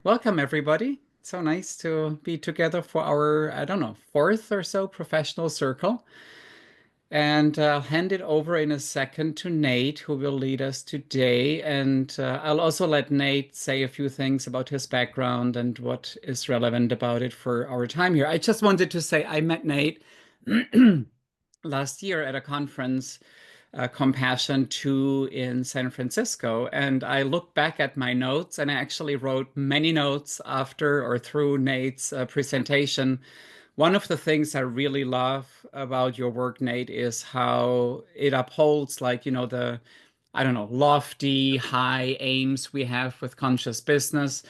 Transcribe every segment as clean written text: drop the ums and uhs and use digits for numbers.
Welcome, everybody. It's so nice to be together for our, I don't know, fourth or so professional circle. And I'll hand it over in a second to Nate, who will lead us today. And I'll also let Nate say a few things about his background and what is relevant about it for our time here. I just wanted to say I met Nate last year at a conference, Compassion 2 in San Francisco. And I look back at my notes and I actually wrote many notes after or through Nate's presentation. One of the things I really love about your work, Nate, is how it upholds, like, I don't know, lofty, high aims we have with conscious business.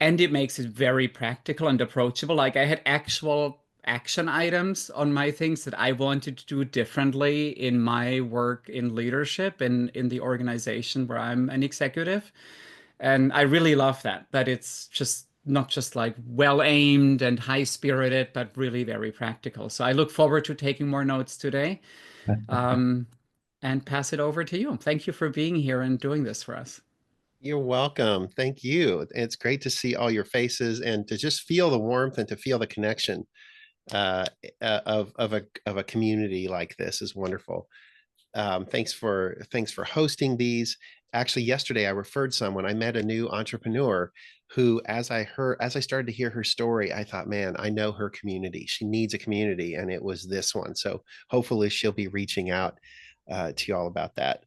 And it makes it very practical and approachable. Like I had actual action items on my things that I wanted to do differently in my work in leadership in the organization where I'm an executive. And I really love that it's just not just like well aimed and high spirited, but really very practical. So I look forward to taking more notes today, um, and pass it over to you. Thank you for being here and doing this for us. You're welcome. Thank you. It's great to see all your faces and to just feel the warmth and to feel the connection uh, of a community like this is wonderful. Thanks for hosting these. Actually, yesterday I referred someone. I met a new entrepreneur who, as I started to hear her story, I thought, man, I know her community. She needs a community, and it was this one. So hopefully, she'll be reaching out to you all about that.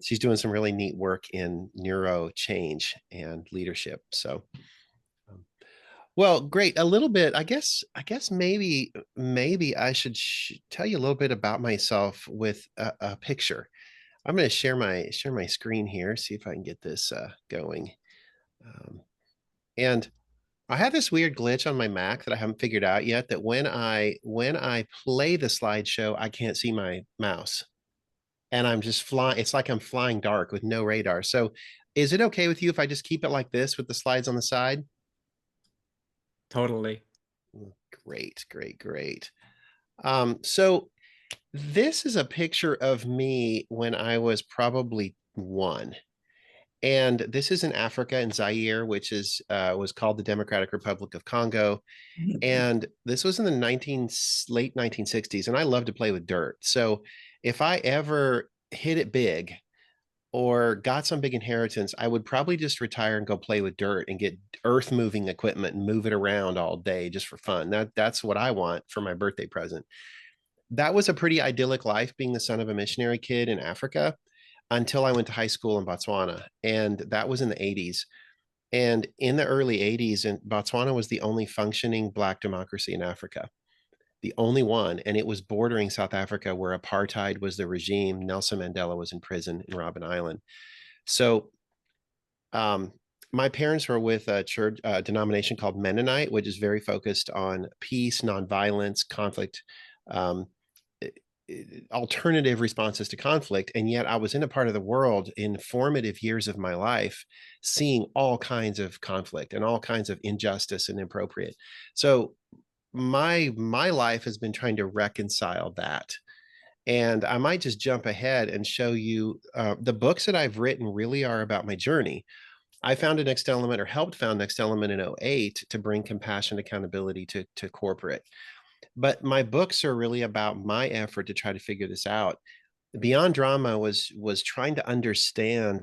She's doing some really neat work in neuro change and leadership. So, um, well, great. A little bit, I guess maybe I should tell you a little bit about myself with a picture. I'm going to share my screen here, see if I can get this going. Um, and I have this weird glitch on my Mac that I haven't figured out yet. That when I play the slideshow, I can't see my mouse, and I'm just flying. It's like I'm flying dark with no radar. So, is it okay with you if I just keep it like this with the slides on the side? Totally. Great, great, great. So this is a picture of me when I was probably one. And this is in Africa, in Zaire, which is was called the Democratic Republic of Congo. And this was in the late 1960s. And I love to play with dirt. So if I ever hit it big or got some big inheritance, I would probably just retire and go play with dirt and get earth moving equipment and move it around all day just for fun. That's what I want for my birthday present. That was a pretty idyllic life, being the son of a missionary kid in Africa, until I went to high school in Botswana. And that was in the 80s. And in the early 80s, and Botswana was the only functioning Black democracy in Africa, the only one. And it was bordering South Africa, where apartheid was the regime. Nelson Mandela was in prison in Robben Island. So um, my parents were with a church denomination called Mennonite, which is very focused on peace, nonviolence, conflict, um, alternative responses to conflict. And yet I was in a part of the world in formative years of my life, seeing all kinds of conflict and all kinds of injustice and inappropriate. So my life has been trying to reconcile that. And I might just jump ahead and show you the books that I've written really are about my journey. I found a Next Element, or helped found Next Element in '08, to bring compassion, accountability to corporate. But my books are really about my effort to try to figure this out. Beyond Drama was trying to understand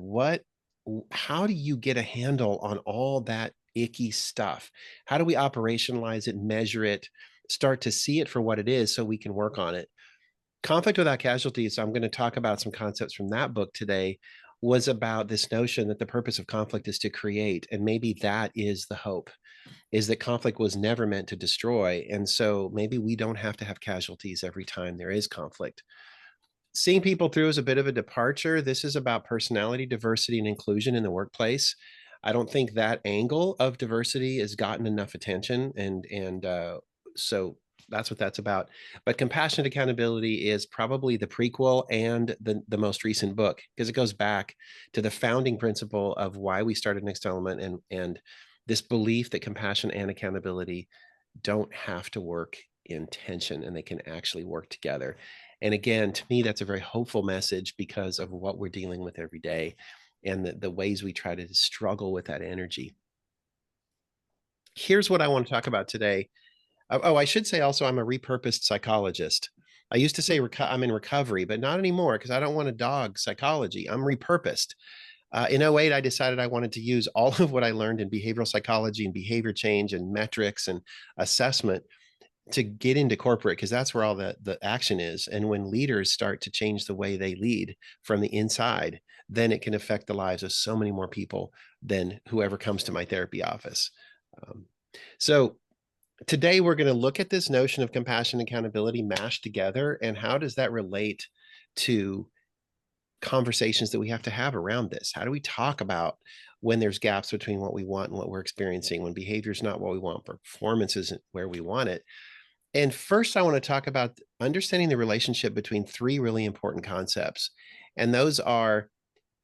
how do you get a handle on all that icky stuff? How do we operationalize it, measure it, start to see it for what it is so we can work on it? Conflict Without Casualties, I'm going to talk about some concepts from that book today, was about this notion that the purpose of conflict is to create. And maybe that is the hope, is that conflict was never meant to destroy. And so maybe we don't have to have casualties every time there is conflict. Seeing People Through is a bit of a departure. This is about personality, diversity, and inclusion in the workplace. I don't think that angle of diversity has gotten enough attention, so that's what that's about. But Compassionate Accountability is probably the prequel and the most recent book, because it goes back to the founding principle of why we started Next Element, and this belief that compassion and accountability don't have to work in tension, and they can actually work together. And again, to me, that's a very hopeful message because of what we're dealing with every day, and the ways we try to struggle with that energy. Here's what I want to talk about today. Oh, I should say also, I'm a repurposed psychologist. I used to say I'm in recovery, but not anymore because I don't want to dog psychology. I'm repurposed. In '08, I decided I wanted to use all of what I learned in behavioral psychology and behavior change and metrics and assessment to get into corporate, because that's where all the action is. And when leaders start to change the way they lead from the inside, then it can affect the lives of so many more people than whoever comes to my therapy office. Um, so today we're going to look at this notion of compassion and accountability mashed together, and how does that relate to conversations that we have to have around this? How do we talk about when there's gaps between what we want and what we're experiencing, when behavior is not what we want, performance isn't where we want it? And first, I want to talk about understanding the relationship between three really important concepts. And those are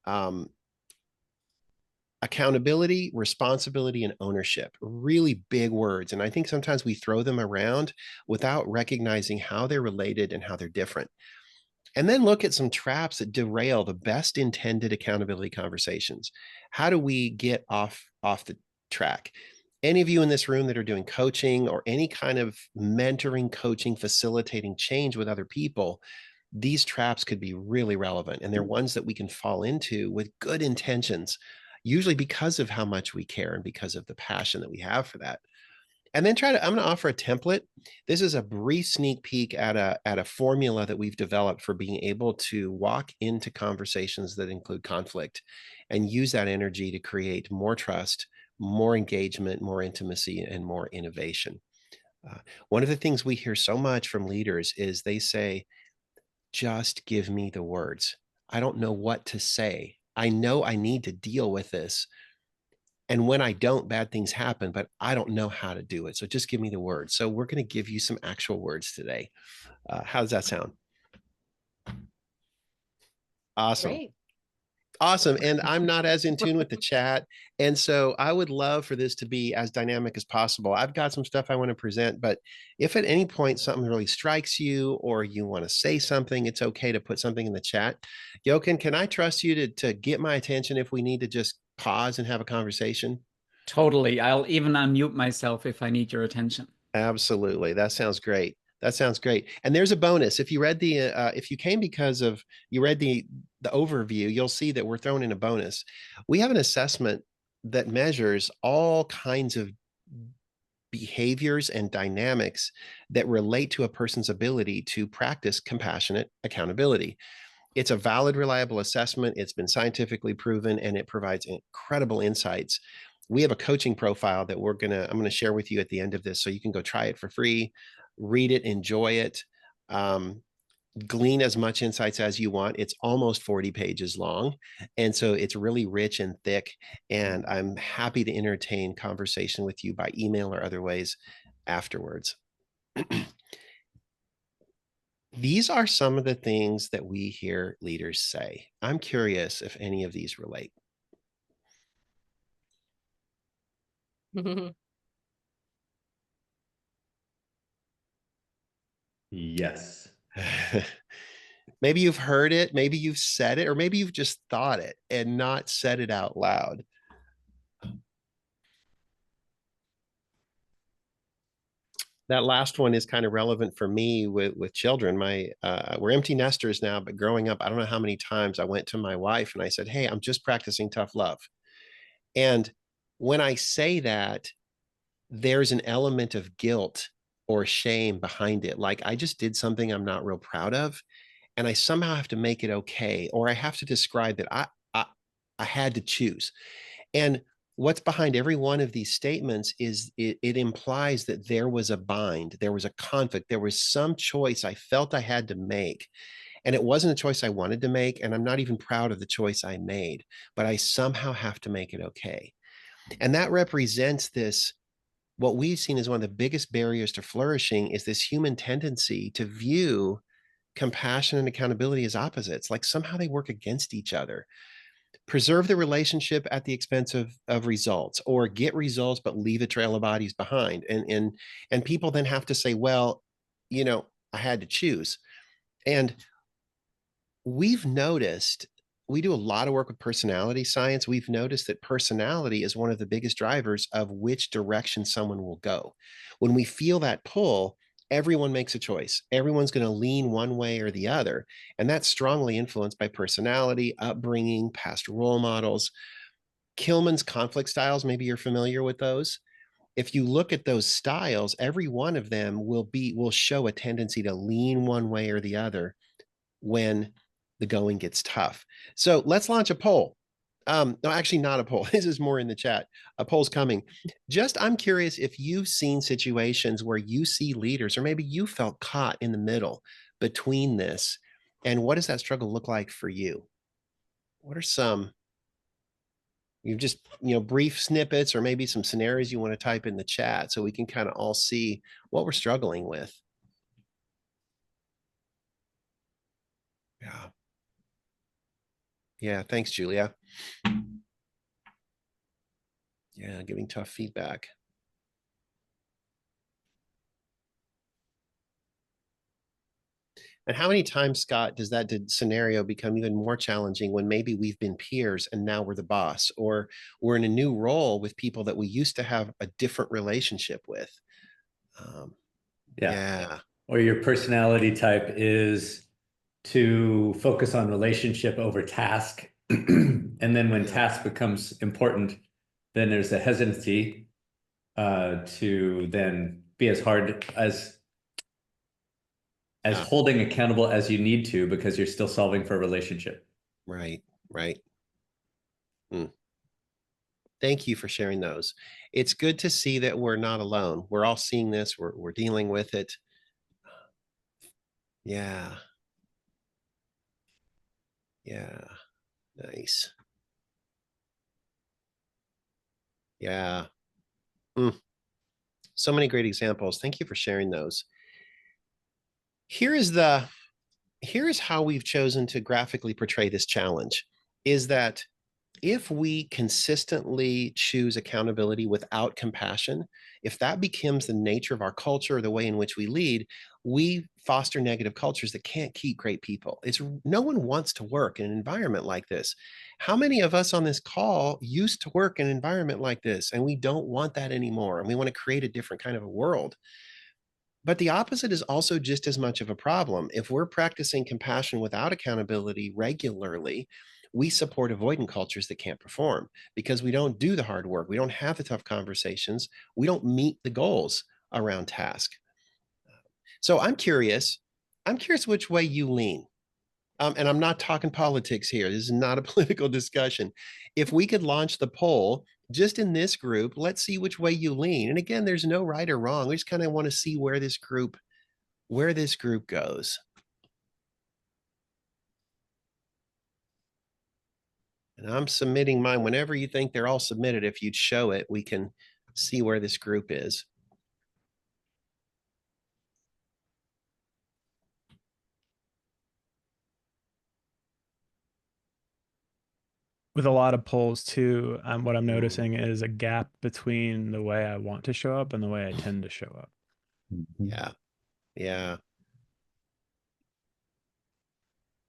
um, accountability, responsibility, and ownership. Really big words. And I think sometimes we throw them around without recognizing how they're related and how they're different. And then look at some traps that derail the best intended accountability conversations. How do we get off the track? Any of you in this room that are doing coaching or any kind of mentoring, coaching, facilitating change with other people, these traps could be really relevant. And they're ones that we can fall into with good intentions, usually because of how much we care and because of the passion that we have for that. And then I'm going to offer a template. This is a brief sneak peek at a formula that we've developed for being able to walk into conversations that include conflict and use that energy to create more trust, more engagement, more intimacy, and more innovation. Uh, One of the things we hear so much from leaders is they say, just give me the words. I don't know what to say. I know I need to deal with this. And when I don't, bad things happen, but I don't know how to do it. So just give me the words. So we're going to give you some actual words today. How does that sound? Awesome. Great. Awesome. And I'm not as in tune with the chat. And so I would love for this to be as dynamic as possible. I've got some stuff I want to present, but if at any point something really strikes you or you want to say something, it's okay to put something in the chat. Jochen, can I trust you to get my attention if we need to just pause and have a conversation? Totally. I'll even unmute myself if I need your attention. Absolutely. That sounds great. That sounds great. And there's a bonus. If you read if you came because of, you read the overview, you'll see that we're throwing in a bonus. We have an assessment that measures all kinds of behaviors and dynamics that relate to a person's ability to practice compassionate accountability. It's a valid, reliable assessment. It's been scientifically proven, and it provides incredible insights. We have a coaching profile that I'm gonna share with you at the end of this, so you can go try it for free, read it, enjoy it, um, glean as much insights as you want. It's almost 40 pages long, and so it's really rich and thick. And I'm happy to entertain conversation with you by email or other ways afterwards. These are some of the things that we hear leaders say. I'm curious if any of these relate. Yes. Maybe you've heard it, maybe you've said it, or maybe you've just thought it and not said it out loud. That last one is kind of relevant for me with children. We're empty nesters now, but growing up, I don't know how many times I went to my wife and I said, "Hey, I'm just practicing tough love." And when I say that, there's an element of guilt or shame behind it. Like, I just did something I'm not real proud of, and I somehow have to make it okay, or I have to describe that I had to choose. And what's behind every one of these statements is it implies that there was a bind, there was a conflict, there was some choice I felt I had to make. And it wasn't a choice I wanted to make. And I'm not even proud of the choice I made, but I somehow have to make it okay. And that represents this, what we've seen as one of the biggest barriers to flourishing is this human tendency to view compassion and accountability as opposites, like somehow they work against each other. Preserve the relationship at the expense of results, or get results but leave a trail of bodies behind. And people then have to say, well, I had to choose. And we've noticed we do a lot of work with personality science. We've noticed that personality is one of the biggest drivers of which direction someone will go. When we feel that pull, everyone makes a choice. Everyone's going to lean one way or the other. And that's strongly influenced by personality, upbringing, past role models. Kilman's conflict styles, maybe you're familiar with those. If you look at those styles, every one of them will show a tendency to lean one way or the other when the going gets tough. So let's launch a poll. No, actually, not a poll. This is more in the chat. A poll's coming. Just, I'm curious if you've seen situations where you see leaders, or maybe you felt caught in the middle between this, and what does that struggle look like for you? What are some, you just, brief snippets, or maybe some scenarios you want to type in the chat so we can kind of all see what we're struggling with? Yeah. Yeah. Thanks, Julia. Yeah. Giving tough feedback. And how many times, Scott, does that scenario become even more challenging when maybe we've been peers and now we're the boss, or we're in a new role with people that we used to have a different relationship with? Um, yeah. Or your personality type is to focus on relationship over task. And then when task becomes important, then there's a hesitancy to then be as hard as holding accountable as you need to, because you're still solving for a relationship. Right. Thank you for sharing those. It's good to see that we're not alone. We're all seeing this. We're dealing with it. Yeah. Nice. Yeah. So many great examples. Thank you for sharing those. Here is how we've chosen to graphically portray this challenge, is that if we consistently choose accountability without compassion, if that becomes the nature of our culture, the way in which we lead, we foster negative cultures that can't keep great people. No one wants to work in an environment like this. How many of us on this call used to work in an environment like this, and we don't want that anymore, and we want to create a different kind of a world? But the opposite is also just as much of a problem. If we're practicing compassion without accountability regularly, we support avoidant cultures that can't perform because we don't do the hard work. We don't have the tough conversations. We don't meet the goals around task. So I'm curious which way you lean. And I'm not talking politics here. This is not a political discussion. If we could launch the poll just in this group, let's see which way you lean. And again, there's no right or wrong. We just kind of want to see where this group goes. And I'm submitting mine whenever you think they're all submitted. If you'd show it, we can see where this group is. With a lot of polls too, what I'm noticing is a gap between the way I want to show up and the way I tend to show up. Yeah.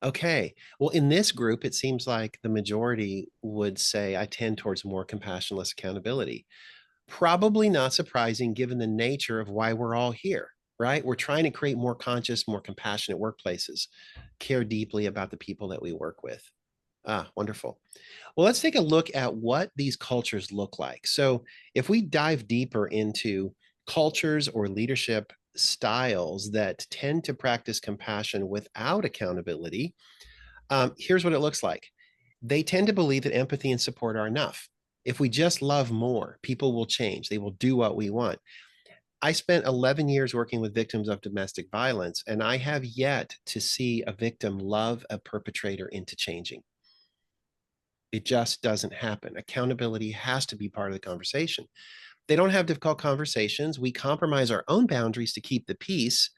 Okay. Well, in this group, it seems like the majority would say I tend towards more compassionless accountability. Probably not surprising given the nature of why we're all here, right? We're trying to create more conscious, more compassionate workplaces, care deeply about the people that we work with. Wonderful. Well, let's take a look at what these cultures look like. So if we dive deeper into cultures or leadership styles that tend to practice compassion without accountability, here's what it looks like. They tend to believe that empathy and support are enough. If we just love more, people will change. They will do what we want. I spent 11 years working with victims of domestic violence, and I have yet to see a victim love a perpetrator into changing. It just doesn't happen. Accountability has to be part of the conversation. They don't have difficult conversations. We compromise our own boundaries to keep the peace,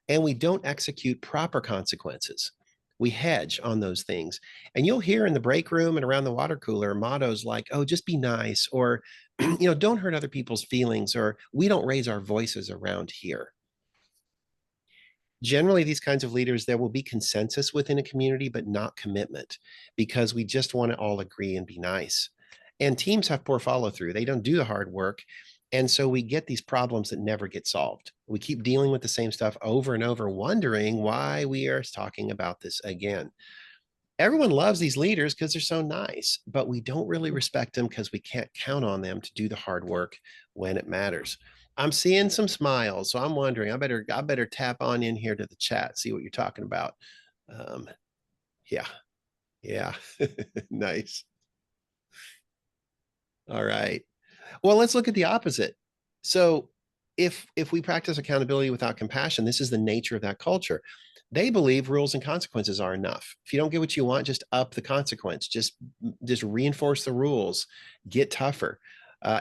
and we don't execute proper consequences. We hedge on those things. And you'll hear in the break room and around the water cooler mottos like, oh, just be nice, or, don't hurt other people's feelings, or we don't raise our voices around here. Generally, these kinds of leaders, there will be consensus within a community, but not commitment, because we just want to all agree and be nice. And teams have poor follow through. They don't do the hard work. And so we get these problems that never get solved. We keep dealing with the same stuff over and over, wondering why we are talking about this again. Everyone loves these leaders because they're so nice, but we don't really respect them because we can't count on them to do the hard work when it matters. I'm seeing some smiles, so I'm wondering, I better tap on in here to the chat, see what you're talking about. Um, yeah, yeah, nice. All right. Well, let's look at the opposite. So if we practice accountability without compassion, this is the nature of that culture. They believe rules and consequences are enough. If you don't get what you want, just up the consequence. Just reinforce the rules. Get tougher.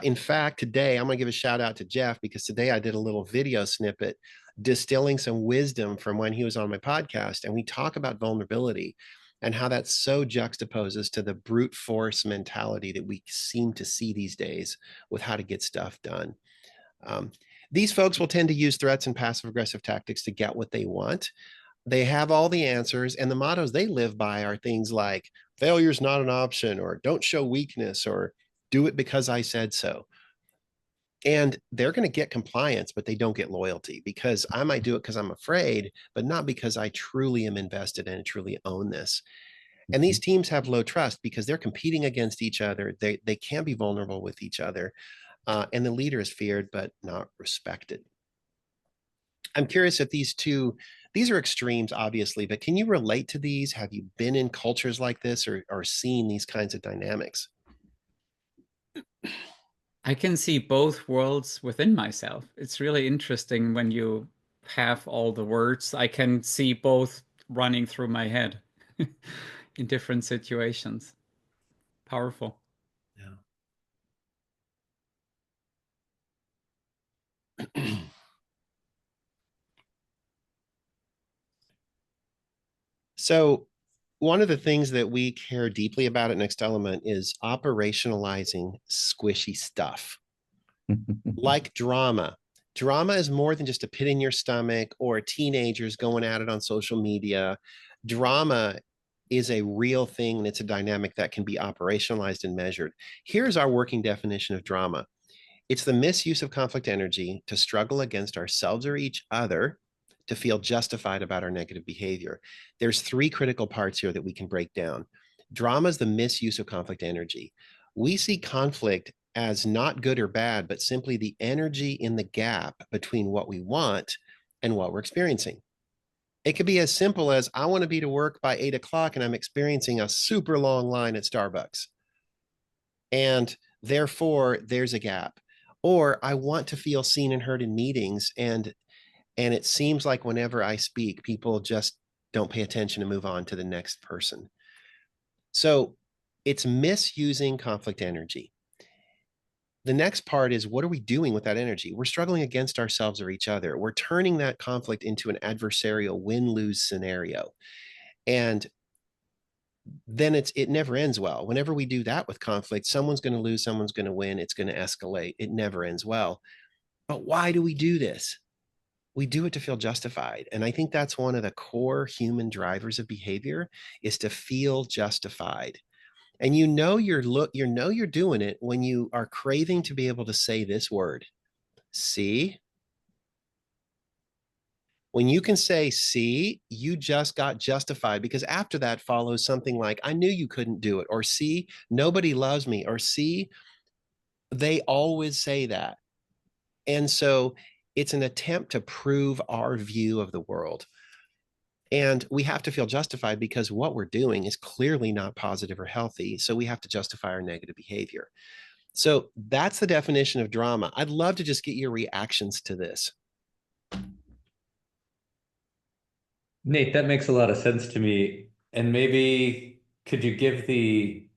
In fact, today I'm going to give a shout out to Jeff, because today I did a little video snippet distilling some wisdom from when he was on my podcast, and we talk about vulnerability and how that so juxtaposes to the brute force mentality that we seem to see these days with how to get stuff done. These folks will tend to use threats and passive aggressive tactics to get what they want. They have all the answers, and the mottos they live by are things like failure's not an option, or don't show weakness, or do it because I said so. And they're going to get compliance, but they don't get loyalty, because I might do it because I'm afraid, but not because I truly am invested and truly own this. And these teams have low trust because they're competing against each other. They can be vulnerable with each other. And the leader is feared but not respected. I'm curious if these are extremes, obviously, but can you relate to these? Have you been in cultures like this, or seen these kinds of dynamics? I can see both worlds within myself. It's really interesting when you have all the words. I can see both running through my head in different situations. Powerful. Yeah. So one of the things that we care deeply about at Next Element is operationalizing squishy stuff. Like drama. Drama is more than just a pit in your stomach or teenagers going at it on social media. Drama is a real thing, and it's a dynamic that can be operationalized and measured. Here's our working definition of drama. It's the misuse of conflict energy to struggle against ourselves or each other to feel justified about our negative behavior. There's three critical parts here that we can break down. Drama is the misuse of conflict energy. We see conflict as not good or bad, but simply the energy in the gap between what we want and what we're experiencing. It could be as simple as, I want to be to work by 8 o'clock and I'm experiencing a super long line at Starbucks. And therefore, there's a gap. Or I want to feel seen and heard in meetings, and it seems like whenever I speak, people just don't pay attention and move on to the next person. So it's misusing conflict energy. The next part is, what are we doing with that energy? We're struggling against ourselves or each other. We're turning that conflict into an adversarial win-lose scenario. And then it never ends well. Whenever we do that with conflict, someone's going to lose, someone's going to win, it's going to escalate. It never ends well. But why do we do this? We do it to feel justified. And I think that's one of the core human drivers of behavior, is to feel justified. And you're doing it when you are craving to be able to say this word, see. When you can say, see, you just got justified, because after that follows something like, I knew you couldn't do it, or see, nobody loves me, or see, they always say that. And so it's an attempt to prove our view of the world. And we have to feel justified because what we're doing is clearly not positive or healthy. So we have to justify our negative behavior. So that's the definition of drama. I'd love to just get your reactions to this. Nate, that makes a lot of sense to me. And maybe could you give the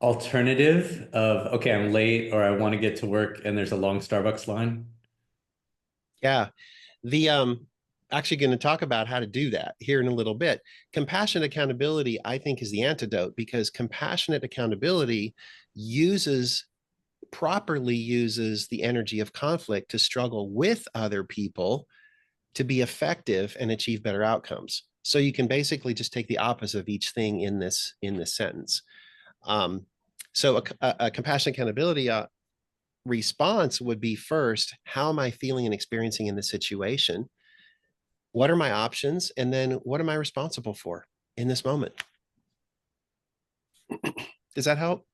alternative of, okay, I'm late or I want to get to work and there's a long Starbucks line? Yeah. The actually going to talk about how to do that here in a little bit. Compassionate accountability, I think, is the antidote, because compassionate accountability properly uses the energy of conflict to struggle with other people to be effective and achieve better outcomes. So you can basically just take the opposite of each thing in this sentence. So a compassion accountability response would be, first, how am I feeling and experiencing in this situation? What are my options? And then what am I responsible for in this moment? Does that help?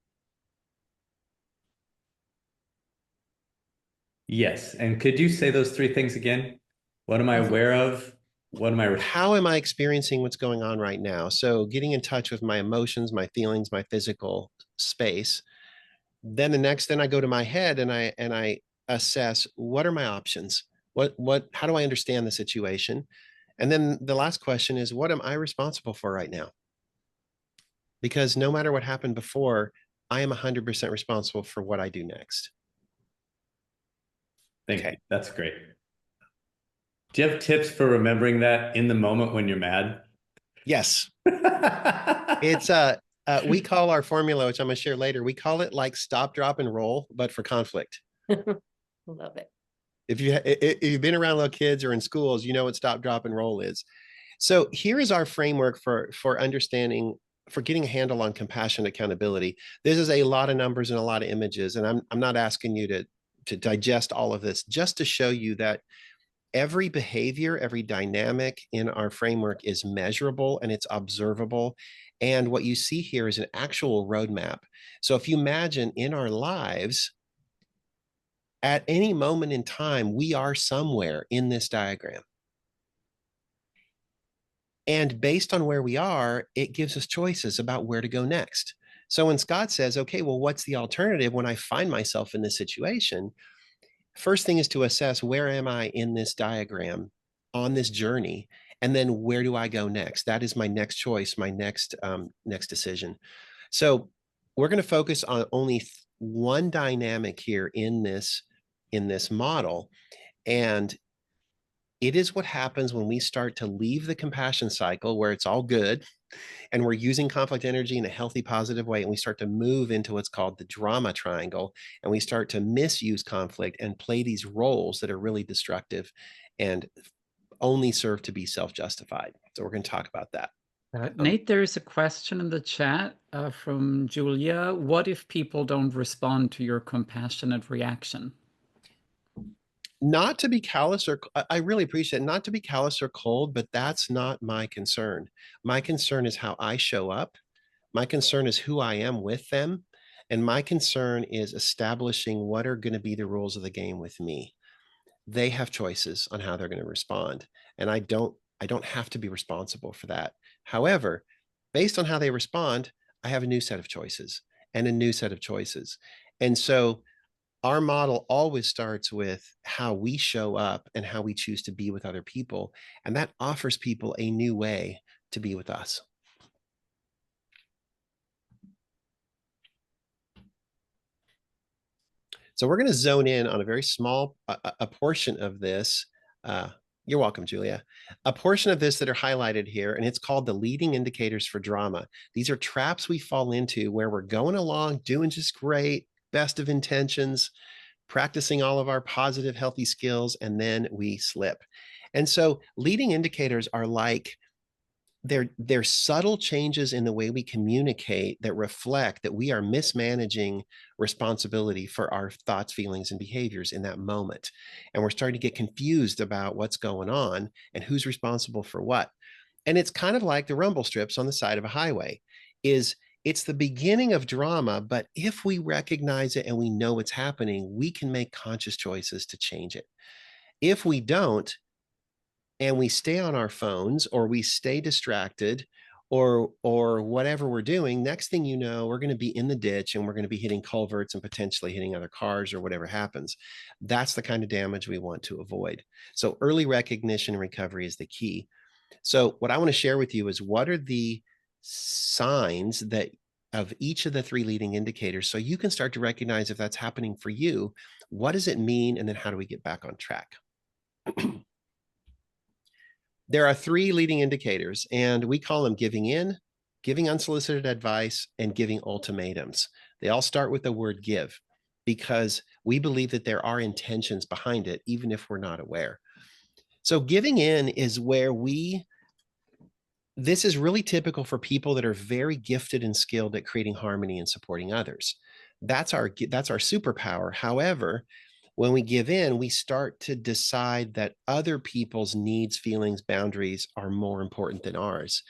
Yes. And could you say those three things again? What am I aware of? What am I? How am I experiencing what's going on right now? So getting in touch with my emotions, my feelings, my physical space. Then then I go to my head and I assess, what are my options? How do I understand the situation? And then the last question is, what am I responsible for right now? Because no matter what happened before, I am 100% responsible for what I do next. Thank you. That's great. Do you have tips for remembering that in the moment when you're mad? Yes. It's we call our formula, which I'm going to share later, we call it like stop, drop, and roll, but for conflict. Love it. If you've been around little kids or in schools, you know what stop, drop, and roll is. So here is our framework for understanding, for getting a handle on compassion accountability. This is a lot of numbers and a lot of images, and I'm not asking you to digest all of this, just to show you that every behavior, every dynamic in our framework is measurable and it's observable. And what you see here is an actual roadmap. So if you imagine in our lives, at any moment in time, we are somewhere in this diagram. And based on where we are, it gives us choices about where to go next. So when Scott says, okay, well, what's the alternative when I find myself in this situation? First thing is to assess, where am I in this diagram on this journey? And then where do I go next? That is my next choice, my next decision. So we're going to focus on only one dynamic here in this model. And it is what happens when we start to leave the compassion cycle where it's all good and we're using conflict energy in a healthy, positive way, and we start to move into what's called the drama triangle, and we start to misuse conflict and play these roles that are really destructive and only serve to be self-justified. So we're going to talk about that. Nate, there's a question in the chat from Julia. What if people don't respond to your compassionate reaction? Not to be callous or, I really appreciate it, not to be callous or cold, but that's not my concern. My concern is how I show up. My concern is who I am with them. And my concern is establishing what are going to be the rules of the game with me. They have choices on how they're going to respond. And I don't have to be responsible for that. However, based on how they respond, I have a new set of choices and a new set of choices. And so our model always starts with how we show up and how we choose to be with other people. And that offers people a new way to be with us. So we're going to zone in on a very small a portion of this. You're welcome, Julia. A portion of this that are highlighted here, and it's called the leading indicators for drama. These are traps we fall into where we're going along, doing just great, best of intentions, practicing all of our positive, healthy skills, and then we slip. And so leading indicators are like, they're subtle changes in the way we communicate that reflect that we are mismanaging responsibility for our thoughts, feelings, and behaviors in that moment. And we're starting to get confused about what's going on and who's responsible for what. And it's kind of like the rumble strips on the side of a highway. It's the beginning of drama, but if we recognize it and we know what's happening, we can make conscious choices to change it. If we don't, and we stay on our phones or we stay distracted or whatever we're doing, next thing you know, we're going to be in the ditch and we're going to be hitting culverts and potentially hitting other cars or whatever happens. That's the kind of damage we want to avoid. So early recognition and recovery is the key. So what I want to share with you is, what are the signs that of each of the three leading indicators, so you can start to recognize if that's happening for you. What does it mean? And then how do we get back on track? There are three leading indicators, and we call them giving in, giving unsolicited advice, and giving ultimatums. They all start with the word give, because we believe that there are intentions behind it, even if we're not aware. So giving in is where this is really typical for people that are very gifted and skilled at creating harmony and supporting others. That's our superpower. However, when we give in, we start to decide that other people's needs, feelings, boundaries are more important than ours.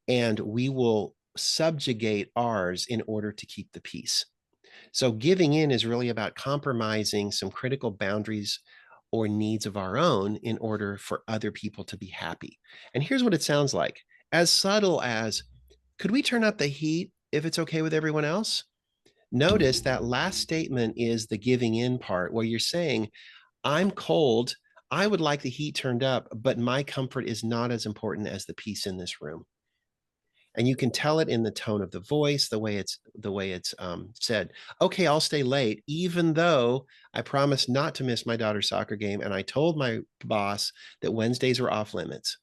And we will subjugate ours in order to keep the peace. So giving in is really about compromising some critical boundaries or needs of our own in order for other people to be happy. And here's what it sounds like. As subtle as, could we turn up the heat if it's okay with everyone else? Notice that last statement is the giving in part where you're saying, I'm cold. I would like the heat turned up, but my comfort is not as important as the peace in this room. And you can tell it in the tone of the voice, the way it's said. Okay, I'll stay late, even though I promised not to miss my daughter's soccer game, and I told my boss that Wednesdays were off limits.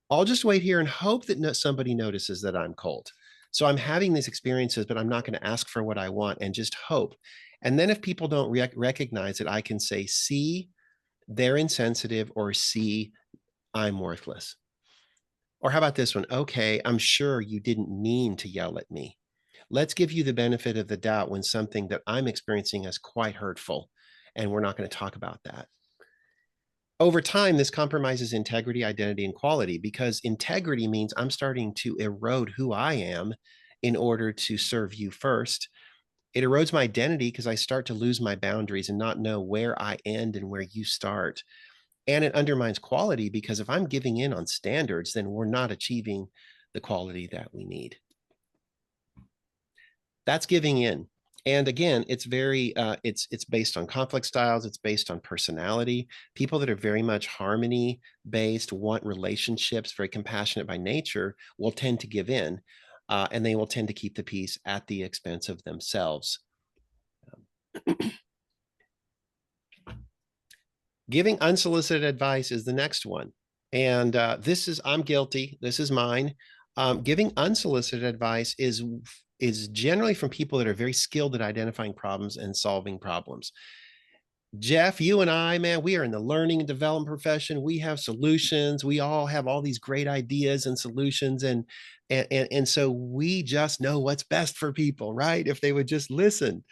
I'll just wait here and hope that somebody notices that I'm cold. So I'm having these experiences, but I'm not going to ask for what I want and just hope. And then if people don't recognize it, I can say, see, they're insensitive, or see, I'm worthless. Or how about this one? Okay, I'm sure you didn't mean to yell at me. Let's give you the benefit of the doubt when something that I'm experiencing is quite hurtful, and we're not going to talk about that. Over time, this compromises integrity, identity, and quality, because integrity means I'm starting to erode who I am in order to serve you first. It erodes my identity because I start to lose my boundaries and not know where I end and where you start. And it undermines quality because if I'm giving in on standards, then we're not achieving the quality that we need. That's giving in. And again, it's very, it's based on conflict styles. It's based on personality. People that are very much harmony based, want relationships, very compassionate by nature, will tend to give in, and they will tend to keep the peace at the expense of themselves. Giving unsolicited advice is the next one. And I'm guilty. This is mine. Giving unsolicited advice is generally from people that are very skilled at identifying problems and solving problems. Jeff, you and I, man, we are in the learning and development profession. We have solutions. We all have all these great ideas and solutions. And so we just know what's best for people, right? If they would just listen.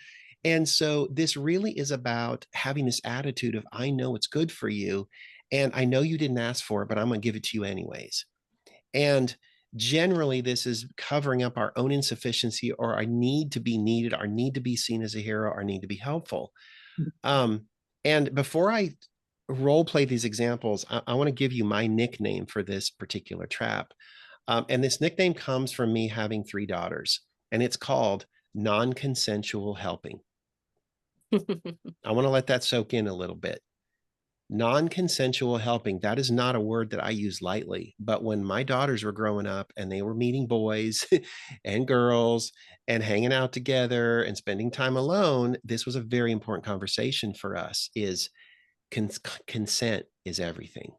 And so this really is about having this attitude of, I know it's good for you, and I know you didn't ask for it, but I'm going to give it to you anyways. And generally, this is covering up our own insufficiency or our need to be needed, our need to be seen as a hero, our need to be helpful. And before I role play these examples, I want to give you my nickname for this particular trap. And this nickname comes from me having 3 daughters, and it's called non-consensual helping. I want to let that soak in a little bit. Non-consensual helping, that is not a word that I use lightly. But when my daughters were growing up and they were meeting boys and girls and hanging out together and spending time alone, this was a very important conversation for us, is consent is everything.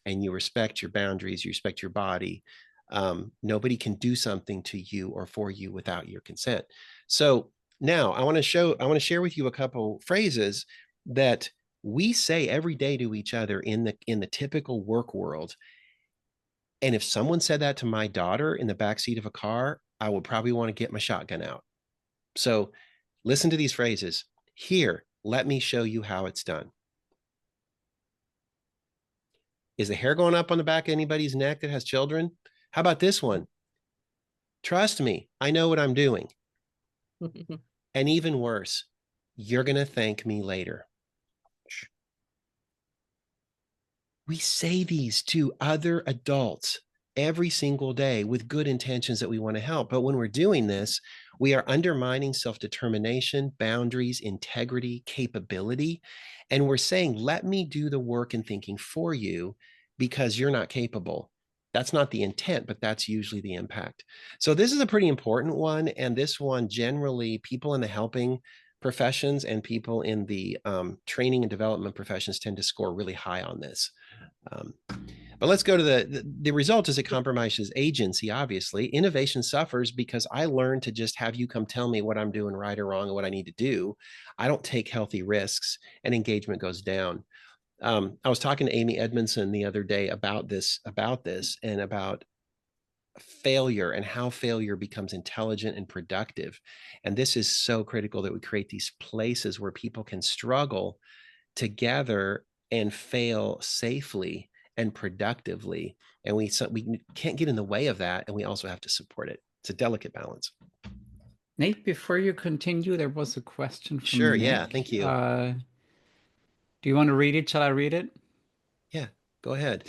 And you respect your boundaries, you respect your body. Nobody can do something to you or for you without your consent. So now I want to share with you a couple phrases that we say every day to each other in the typical work world. And if someone said that to my daughter in the backseat of a car, I would probably want to get my shotgun out. So listen to these phrases. Here, let me show you how it's done. Is the hair going up on the back of anybody's neck that has children? How about this one? Trust me, I know what I'm doing. And even worse, you're going to thank me later. We say these to other adults every single day with good intentions that we want to help. But when we're doing this, we are undermining self-determination, boundaries, integrity, capability. And we're saying, let me do the work and thinking for you because you're not capable. That's not the intent, but that's usually the impact. So this is a pretty important one. And this one, generally, people in the helping professions and people in the training and development professions tend to score really high on this. But let's go to the result is it compromises agency, obviously. Innovation suffers because I learned to just have you come tell me what I'm doing right or wrong and what I need to do. I don't take healthy risks, and engagement goes down. I was talking to Amy Edmondson the other day about this and about failure and how failure becomes intelligent and productive. And this is so critical, that we create these places where people can struggle together and fail safely and productively. And we can't get in the way of that. And we also have to support it. It's a delicate balance. Nate, before you continue, there was a question from Sure. Nick. Yeah. Thank you. Do you want to read it? Shall I read it? Yeah, go ahead.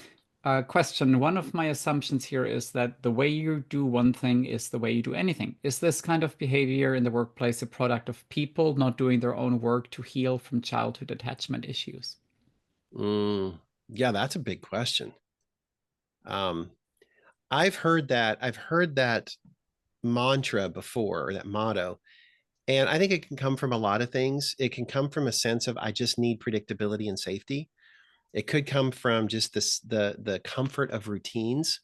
Question. One of my assumptions here is that the way you do one thing is the way you do anything. Is this kind of behavior in the workplace a product of people not doing their own work to heal from childhood attachment issues? Yeah, that's a big question. I've heard that mantra before, or that motto, and I think it can come from a lot of things. It can come from a sense of, I just need predictability and safety. It could come from just the comfort of routines,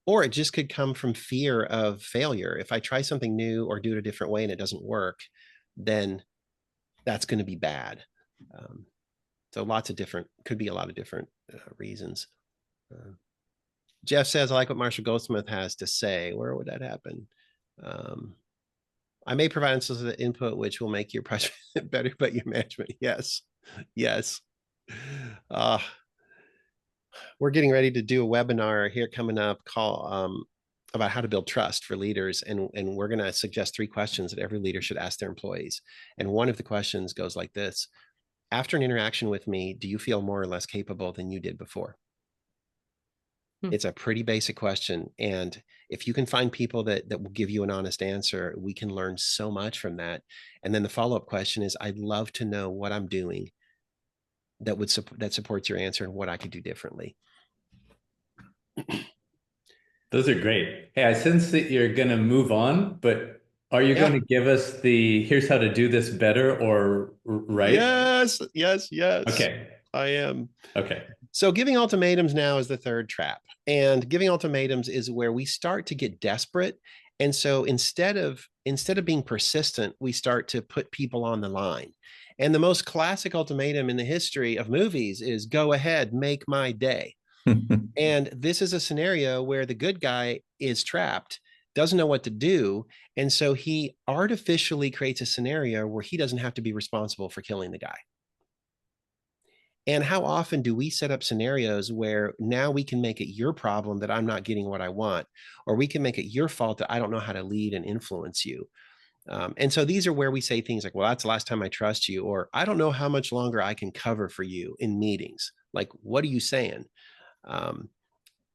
or it just could come from fear of failure. If I try something new or do it a different way and it doesn't work, then that's going to be bad. So could be a lot of different reasons. Jeff says, I like what Marshall Goldsmith has to say. Where would that happen? I may provide unsolicited input, which will make your project better, but your management. Yes. Yes. We're getting ready to do a webinar here coming up about how to build trust for leaders. And we're going to suggest 3 questions that every leader should ask their employees. And one of the questions goes like this: after an interaction with me, do you feel more or less capable than you did before? It's a pretty basic question. And if you can find people that will give you an honest answer, we can learn so much from that. And then the follow-up question is, I'd love to know what I'm doing that supports your answer and what I could do differently. Those are great. Hey, I sense that you're going to move on, but are you going to give us here's how to do this better, or right? Yes. Okay. I am. Okay. So giving ultimatums now is the third trap. And giving ultimatums is where we start to get desperate. And so instead of being persistent, we start to put people on the line. And the most classic ultimatum in the history of movies is, go ahead, make my day. And this is a scenario where the good guy is trapped, doesn't know what to do. And so he artificially creates a scenario where he doesn't have to be responsible for killing the guy. And how often do we set up scenarios where now we can make it your problem that I'm not getting what I want, or we can make it your fault that I don't know how to lead and influence you? And so these are where we say things like, well, that's the last time I trust you, or I don't know how much longer I can cover for you in meetings. Like, what are you saying?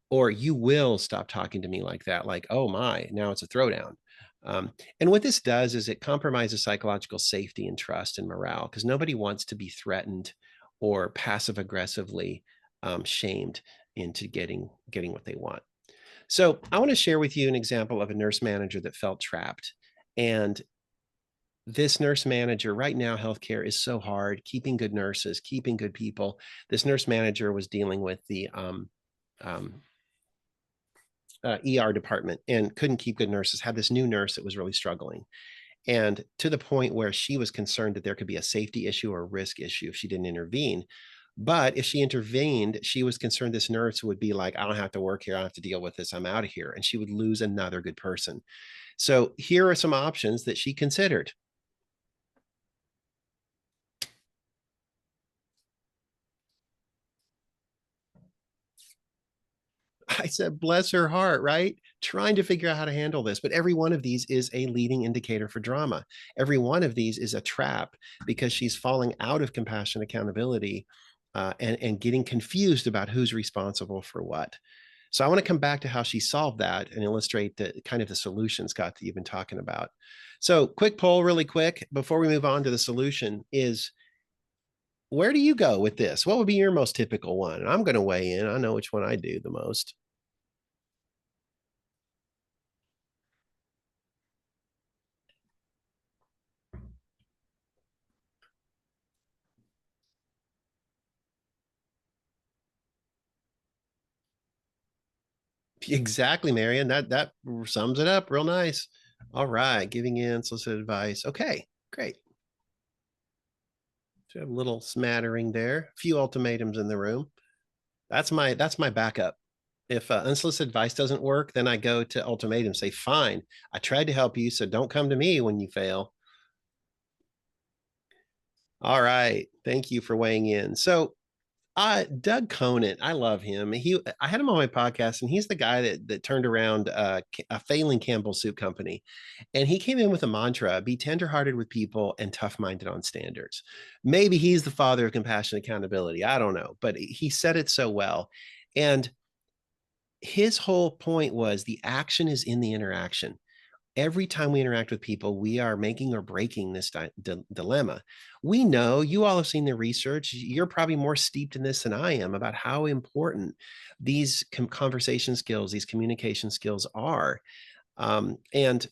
Or you will stop talking to me like that. Like, oh my, now it's a throwdown. And what this does is it compromises psychological safety and trust and morale, because nobody wants to be threatened or passive aggressively shamed into getting what they want. So I want to share with you an example of a nurse manager that felt trapped. And this nurse manager, right now, healthcare is so hard, keeping good nurses, keeping good people. This nurse manager was dealing with the ER department and couldn't keep good nurses, had this new nurse that was really struggling. And to the point where she was concerned that there could be a safety issue or a risk issue if she didn't intervene. But if she intervened, she was concerned this nurse would be like, I don't have to work here. I don't have to deal with this. I'm out of here. And she would lose another good person. So here are some options that she considered. I said, bless her heart, right? Trying to figure out how to handle this. But every one of these is a leading indicator for drama. Every one of these is a trap, because she's falling out of compassion, accountability, and getting confused about who's responsible for what. So I want to come back to how she solved that and illustrate the kind of the solution, Scott, that you've been talking about. So quick poll really quick before we move on to the solution is, where do you go with this? What would be your most typical one? I'm going to weigh in. I know which one I do the most. Exactly, Marion. That sums it up real nice. All right, giving in solicited advice. Okay, great. So a little smattering there, a few ultimatums in the room. That's my backup. If unsolicited advice doesn't work, then I go to ultimatum, say, fine, I tried to help you, so don't come to me when you fail. All right. Thank you for weighing in. So Doug Conant, I love him. I had him on my podcast, and he's the guy that turned around a failing Campbell Soup company. And he came in with a mantra: be tenderhearted with people and tough-minded on standards. Maybe he's the father of compassion and accountability. I don't know, but he said it so well. And his whole point was the action is in the interaction. Every time we interact with people, we are making or breaking this dilemma. We know, you all have seen the research. You're probably more steeped in this than I am about how important these conversation skills, these communication skills are. And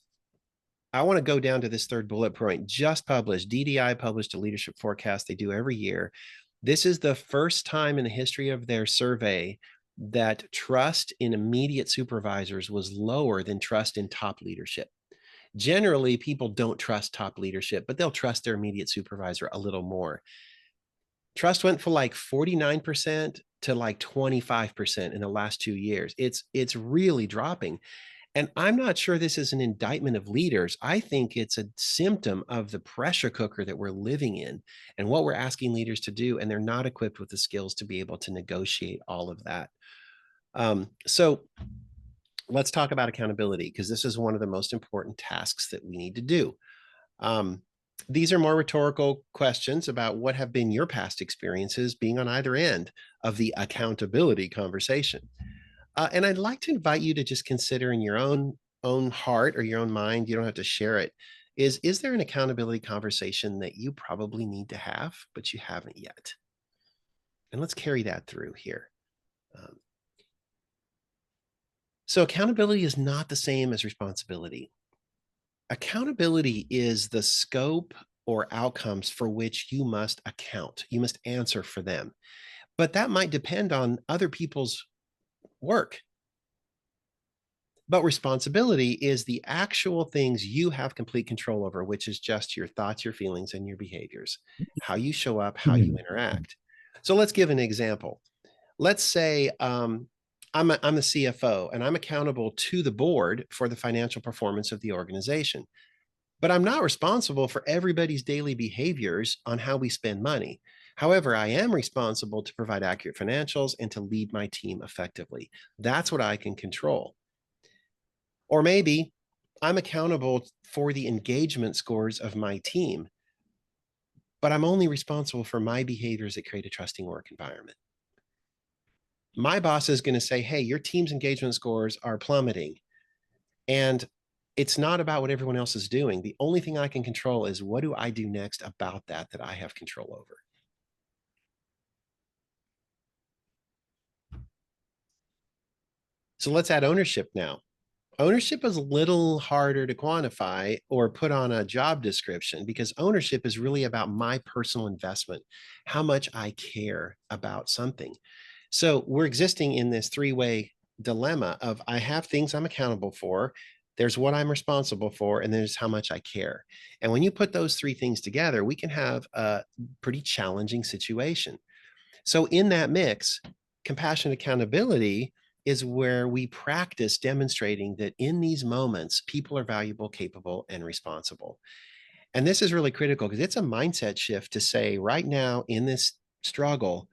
I want to go down to this third bullet point, just published. DDI published a leadership forecast they do every year. This is the first time in the history of their survey that trust in immediate supervisors was lower than trust in top leadership. Generally, people don't trust top leadership, but they'll trust their immediate supervisor a little more. Trust went from like 49% to like 25% in the last 2 years. It's really dropping. And I'm not sure this is an indictment of leaders. I think it's a symptom of the pressure cooker that we're living in and what we're asking leaders to do. And they're not equipped with the skills to be able to negotiate all of that. So let's talk about accountability, because this is one of the most important tasks that we need to do. These are more rhetorical questions about what have been your past experiences being on either end of the accountability conversation. And I'd like to invite you to just consider in your own heart or your own mind, you don't have to share it, is there an accountability conversation that you probably need to have, but you haven't yet? And let's carry that through here. So accountability is not the same as responsibility. Accountability is the scope or outcomes for which you must account. You must answer for them. But that might depend on other people's work. But responsibility is the actual things you have complete control over, which is just your thoughts, your feelings, and your behaviors, how you show up, how you interact. So let's give an example. Let's say I'm the CFO and I'm accountable to the board for the financial performance of the organization, but I'm not responsible for everybody's daily behaviors on how we spend money. However, I am responsible to provide accurate financials and to lead my team effectively. That's what I can control. Or maybe I'm accountable for the engagement scores of my team, but I'm only responsible for my behaviors that create a trusting work environment. My boss is going to say, hey, your team's engagement scores are plummeting. And it's not about what everyone else is doing. The only thing I can control is what do I do next about that I have control over. So let's add ownership now. Ownership is a little harder to quantify or put on a job description, because ownership is really about my personal investment, how much I care about something. So we're existing in this three-way dilemma of I have things I'm accountable for, there's what I'm responsible for, and there's how much I care. And when you put those three things together, we can have a pretty challenging situation. So in that mix, compassion accountability is where we practice demonstrating that in these moments, people are valuable, capable, and responsible. And this is really critical because it's a mindset shift to say right now in this struggle,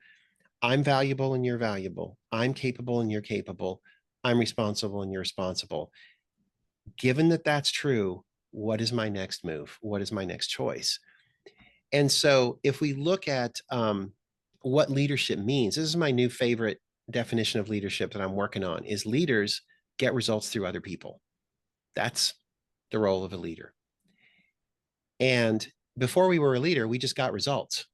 I'm valuable and you're valuable. I'm capable and you're capable. I'm responsible and you're responsible. Given that that's true, what is my next move? What is my next choice? And so if we look at what leadership means, this is my new favorite definition of leadership that I'm working on, is leaders get results through other people. That's the role of a leader. And before we were a leader, we just got results.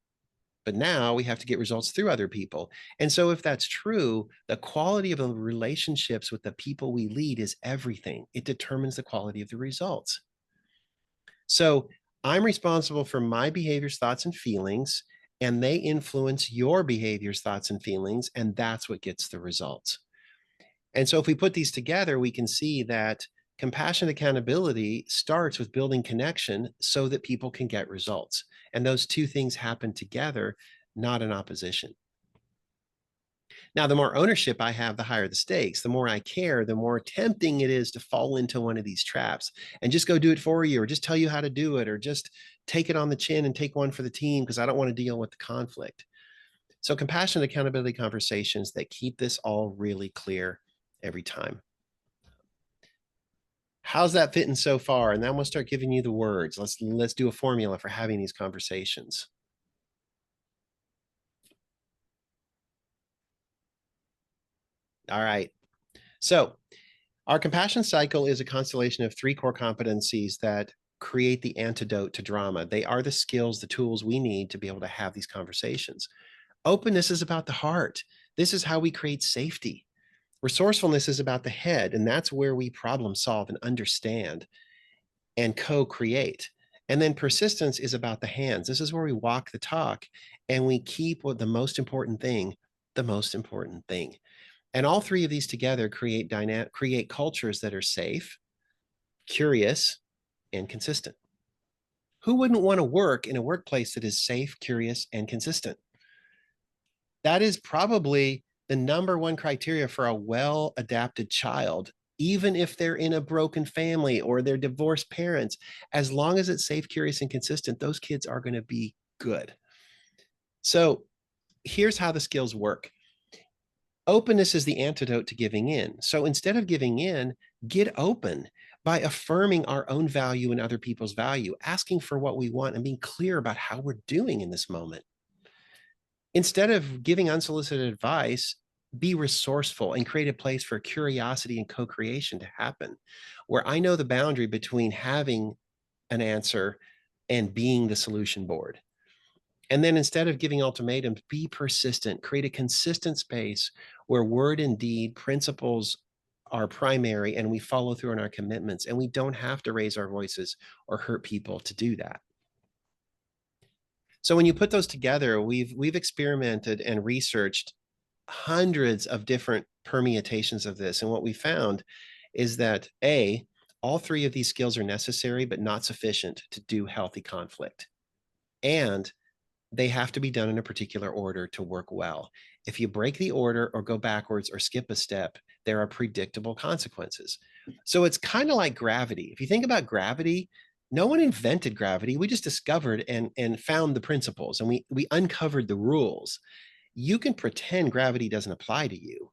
But now we have to get results through other people. And so if that's true, the quality of the relationships with the people we lead is everything. It determines the quality of the results. So I'm responsible for my behaviors, thoughts, and feelings, and they influence your behaviors, thoughts, and feelings, and that's what gets the results. And so if we put these together, we can see that Compassionate accountability starts with building connection so that people can get results. And those two things happen together, not in opposition. Now, the more ownership I have, the higher the stakes. The more I care, the more tempting it is to fall into one of these traps and just go do it for you, or just tell you how to do it, or just take it on the chin and take one for the team because I don't want to deal with the conflict. So compassionate accountability conversations that keep this all really clear every time. How's that fitting so far? And then I'm going to start giving you the words. Let's do a formula for having these conversations. All right. So our compassion cycle is a constellation of 3 core competencies that create the antidote to drama. They are the skills, the tools we need to be able to have these conversations. Openness is about the heart. This is how we create safety. Resourcefulness is about the head, and that's where we problem solve and understand and co-create. And then persistence is about the hands. This is where we walk the talk and we keep what the most important thing, the most important thing. And all 3 of these together create cultures that are safe, curious, and consistent. Who wouldn't want to work in a workplace that is safe, curious, and consistent? That is probably the #1 criteria for a well-adapted child, even if they're in a broken family or they're divorced parents. As long as it's safe, curious, and consistent, those kids are going to be good. So here's how the skills work. Openness is the antidote to giving in. So instead of giving in, get open by affirming our own value and other people's value, asking for what we want and being clear about how we're doing in this moment. Instead of giving unsolicited advice, be resourceful and create a place for curiosity and co-creation to happen, where I know the boundary between having an answer and being the solution board. And then instead of giving ultimatums, be persistent, create a consistent space where word and deed, principles are primary, and we follow through on our commitments, and we don't have to raise our voices or hurt people to do that. So when you put those together, we've experimented and researched hundreds of different permutations of this. And what we found is that all 3 of these skills are necessary, but not sufficient to do healthy conflict. And they have to be done in a particular order to work well. If you break the order or go backwards or skip a step, there are predictable consequences. So it's kind of like gravity. If you think about gravity, no one invented gravity. We just discovered and found the principles, and we uncovered the rules. You can pretend gravity doesn't apply to you,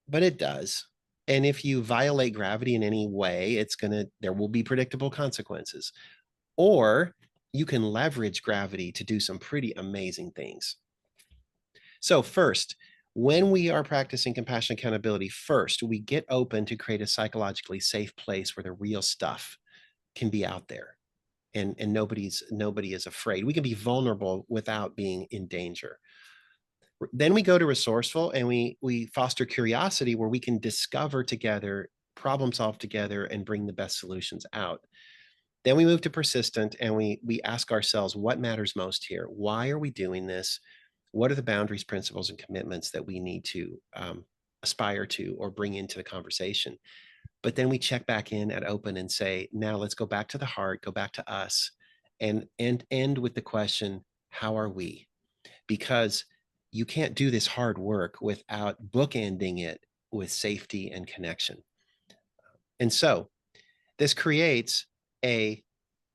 but it does. And if you violate gravity in any way, there will be predictable consequences. Or you can leverage gravity to do some pretty amazing things. So first, when we are practicing compassion accountability, first, we get open to create a psychologically safe place where the real stuff can be out there and nobody is afraid. We can be vulnerable without being in danger. Then we go to resourceful and we foster curiosity where we can discover together, problem solve together, and bring the best solutions out. Then we move to persistent and we ask ourselves, what matters most here? Why are we doing this? What are the boundaries, principles, and commitments that we need to aspire to or bring into the conversation? But then we check back in at open and say, now let's go back to the heart, go back to us, and end with the question, how are we? Because you can't do this hard work without bookending it with safety and connection. And so this creates a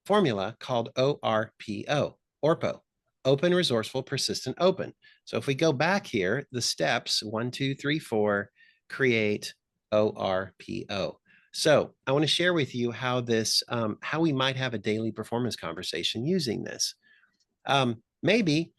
formula called ORPO, open, resourceful, persistent, open. So if we go back here, the steps 1, 2, 3, 4 create ORPO. So I want to share with you how how we might have a daily performance conversation using this. Maybe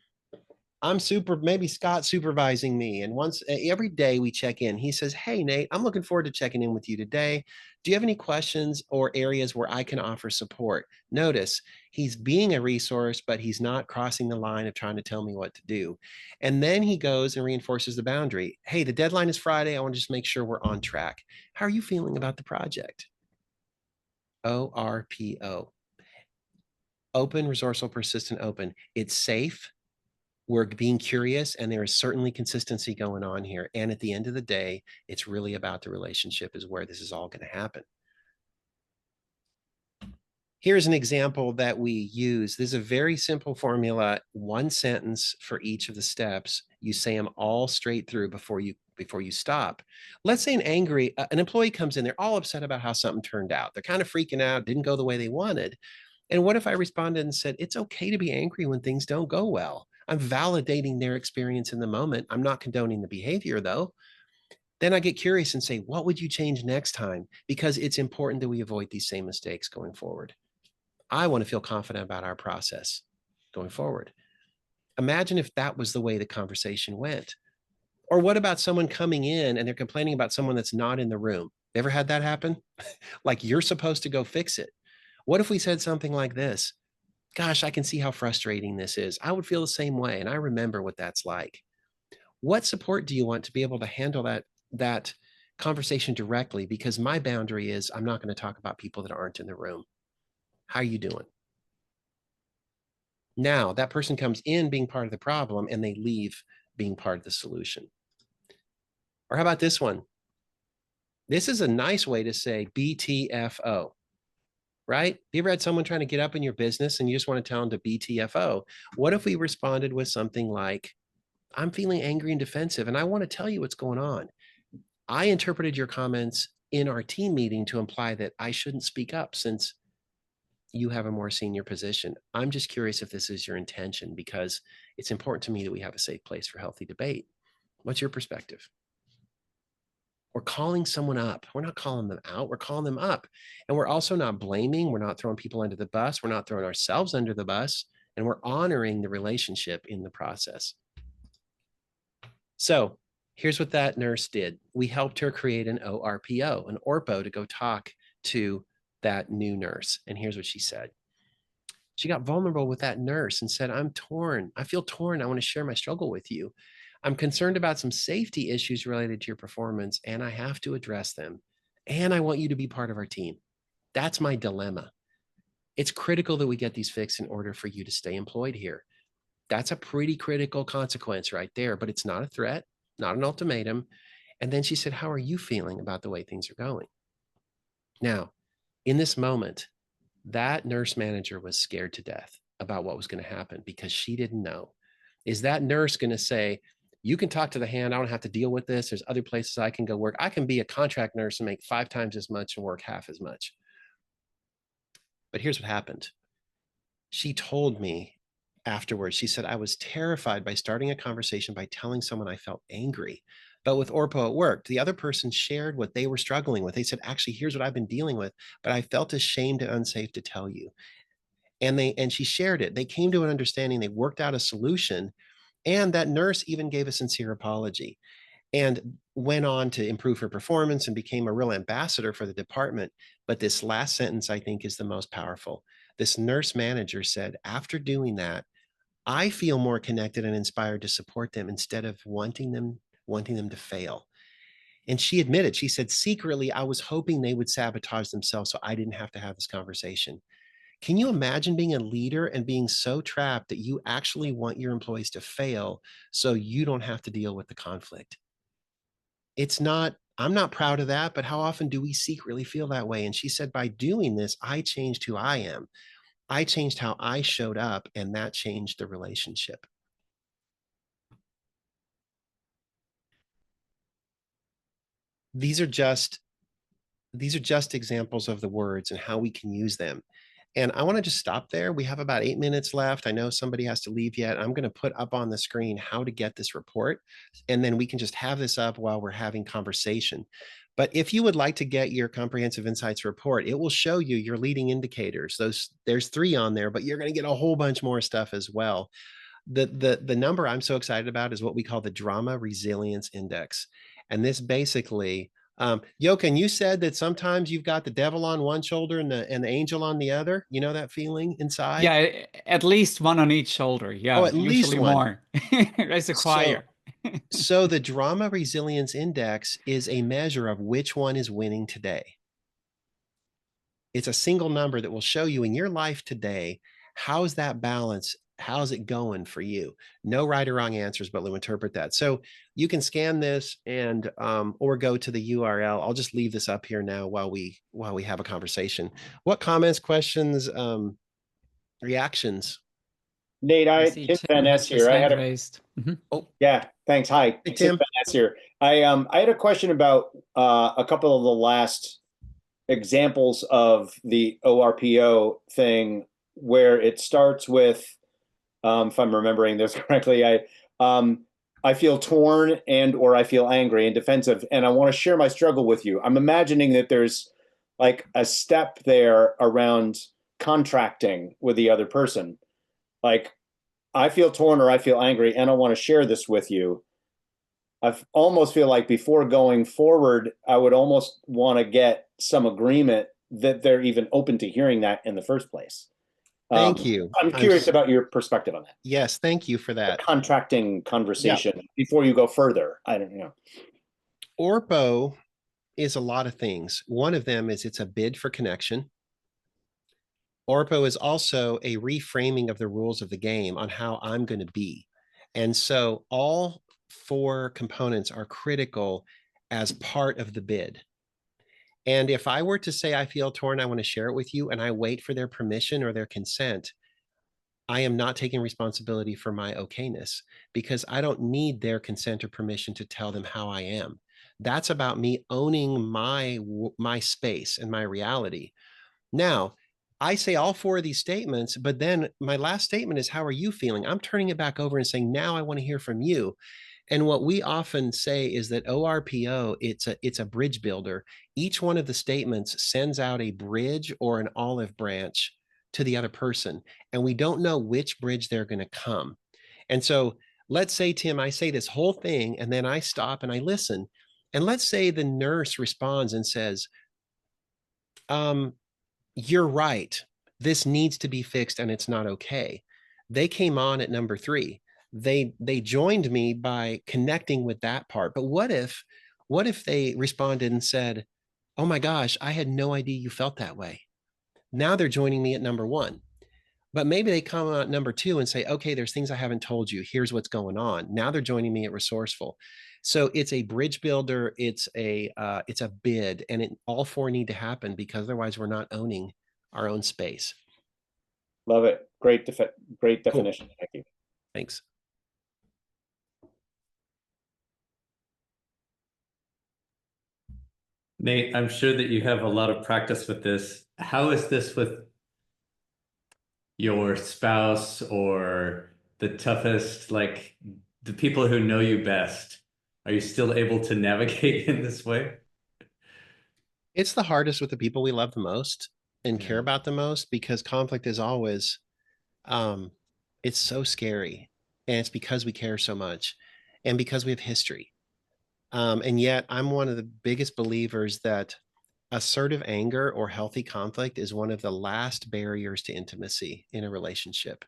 Scott's supervising me. And every day we check in, he says, hey, Nate, I'm looking forward to checking in with you today. Do you have any questions or areas where I can offer support? Notice he's being a resource, but he's not crossing the line of trying to tell me what to do. And then he goes and reinforces the boundary. Hey, the deadline is Friday. I want to just make sure we're on track. How are you feeling about the project? ORPO. Open, resourceful, persistent, open. It's safe. We're being curious, and there is certainly consistency going on here. And at the end of the day, it's really about the relationship is where this is all going to happen. Here's an example that we use. This is a very simple formula, one sentence for each of the steps. You say them all straight through before you stop. Let's say an employee comes in, they're all upset about how something turned out. They're kind of freaking out, didn't go the way they wanted. And what if I responded and said, it's okay to be angry when things don't go well. I'm validating their experience in the moment. I'm not condoning the behavior though. Then I get curious and say, what would you change next time? Because it's important that we avoid these same mistakes going forward. I want to feel confident about our process going forward. Imagine if that was the way the conversation went. Or what about someone coming in and they're complaining about someone that's not in the room? Ever had that happen? Like you're supposed to go fix it. What if we said something like this? Gosh, I can see how frustrating this is. I would feel the same way. And I remember what that's like. What support do you want to be able to handle that conversation directly? Because my boundary is I'm not going to talk about people that aren't in the room. How are you doing? Now that person comes in being part of the problem and they leave being part of the solution. Or how about this one? This is a nice way to say BTFO, right? You ever had someone trying to get up in your business and you just want to tell them to BTFO? What if we responded with something like, I'm feeling angry and defensive and I want to tell you what's going on. I interpreted your comments in our team meeting to imply that I shouldn't speak up since you have a more senior position. I'm just curious if this is your intention because it's important to me that we have a safe place for healthy debate. What's your perspective? We're calling someone up. We're not calling them out. We're calling them up. And we're also not blaming. We're not throwing people under the bus. We're not throwing ourselves under the bus. And we're honoring the relationship in the process. So here's what that nurse did. We helped her create an ORPO, an ORPO, to go talk to that new nurse. And here's what she said. She got vulnerable with that nurse and said, I'm torn. I feel torn. I want to share my struggle with you. I'm concerned about some safety issues related to your performance, and I have to address them. And I want you to be part of our team. That's my dilemma. It's critical that we get these fixed in order for you to stay employed here. That's a pretty critical consequence right there, but it's not a threat, not an ultimatum. And then she said, how are you feeling about the way things are going? Now, in this moment, that nurse manager was scared to death about what was going to happen because she didn't know. Is that nurse going to say, you can talk to the hand, I don't have to deal with this. There's other places I can go work. I can be a contract nurse and make 5 times as much and work half as much. But here's what happened. She told me afterwards, she said, I was terrified by starting a conversation by telling someone I felt angry. But with ORPO, it worked. The other person shared what they were struggling with. They said, actually, here's what I've been dealing with, but I felt ashamed and unsafe to tell you. And she shared it. They came to an understanding. They worked out a solution. And that nurse even gave a sincere apology and went on to improve her performance and became a real ambassador for the department. But this last sentence, I think, is the most powerful. This nurse manager said, after doing that, I feel more connected and inspired to support them instead of wanting them to fail. And she admitted, she said, secretly, I was hoping they would sabotage themselves so I didn't have to have this conversation. Can you imagine being a leader and being so trapped that you actually want your employees to fail so you don't have to deal with the conflict? I'm not proud of that, but how often do we secretly feel that way? And she said, by doing this, I changed who I am. I changed how I showed up, and that changed the relationship. These are just examples of the words and how we can use them. And I want to just stop there. We have about 8 minutes left. I know somebody has to leave yet. I'm going to put up on the screen how to get this report, and then we can just have this up while we're having conversation. But if you would like to get your comprehensive insights report, it will show you your leading indicators. There's 3 on there, but you're going to get a whole bunch more stuff as well. The number I'm so excited about is what we call the Drama Resilience Index. And this basically, Jochen, you said that sometimes you've got the devil on one shoulder and the angel on the other. You know that feeling inside? Yeah, at least one on each shoulder. Oh, Yeah, at least usually one. more. As a choir. So the Drama Resilience Index is a measure of which one is winning today. It's a single number that will show you in your life today, how's that balance how's it going for you? No right or wrong answers, but we'll interpret that. So you can scan this and or go to the URL. I'll just leave this up here now while we have a conversation. What comments, questions, reactions? Nate, I see Tim Tim Van has Ness his here. hand raised. Oh, Yeah, thanks. Hi, hey, Tim Tim. Van Ness here. I had a question about a couple of the last examples of the ORPO thing, where it starts with, if I'm remembering this correctly, I feel torn and or I feel angry and defensive, and I want to share my struggle with you. I'm imagining that there's like a step there around contracting with the other person. Like, I feel torn or I feel angry and I want to share this with you. I almost feel like before going forward, I would almost want to get some agreement that they're even open to hearing that in the first place. Thank you. I'm curious about your perspective on that. Yes, thank you for that. The contracting conversation before you go further. I don't know. ORPO is a lot of things. One of them is it's a bid for connection. ORPO is also a reframing of the rules of the game on how I'm going to be. And so all four components are critical as part of the bid. And if I were to say I feel torn, I want to share it with you, and I wait for their permission or their consent, I am not taking responsibility for my okayness, because I don't need their consent or permission to tell them how I am. That's about me owning my space and my reality. Now, I say all four of these statements, but then my last statement is, how are you feeling? I'm turning it back over and saying, now I want to hear from you. And what we often say is that ORPO, it's a bridge builder. Each one of the statements sends out a bridge or an olive branch to the other person, and we don't know which bridge they're going to come. And so let's say, Tim, I say this whole thing, and then I stop and I listen. And let's say the nurse responds and says, you're right. This needs to be fixed and it's not okay. They came on at number 3. They joined me by connecting with that part. But what if they responded and said, oh my gosh, I had no idea you felt that way. Now they're joining me at number 1. But maybe they come on at number 2 and say, okay, there's things I haven't told you. Here's what's going on. Now they're joining me at resourceful. So it's a bridge builder. It's a bid, and all 4 need to happen, because otherwise we're not owning our own space. Love it. Great Cool. definition. Thank you. Thanks. Nate, I'm sure that you have a lot of practice with this. How is this with your spouse or the toughest, like the people who know you best? Are you still able to navigate in this way? It's the hardest with the people we love the most and care about the most, because conflict is always, it's so scary. And it's because we care so much and because we have history. And yet I'm one of the biggest believers that assertive anger or healthy conflict is one of the last barriers to intimacy in a relationship.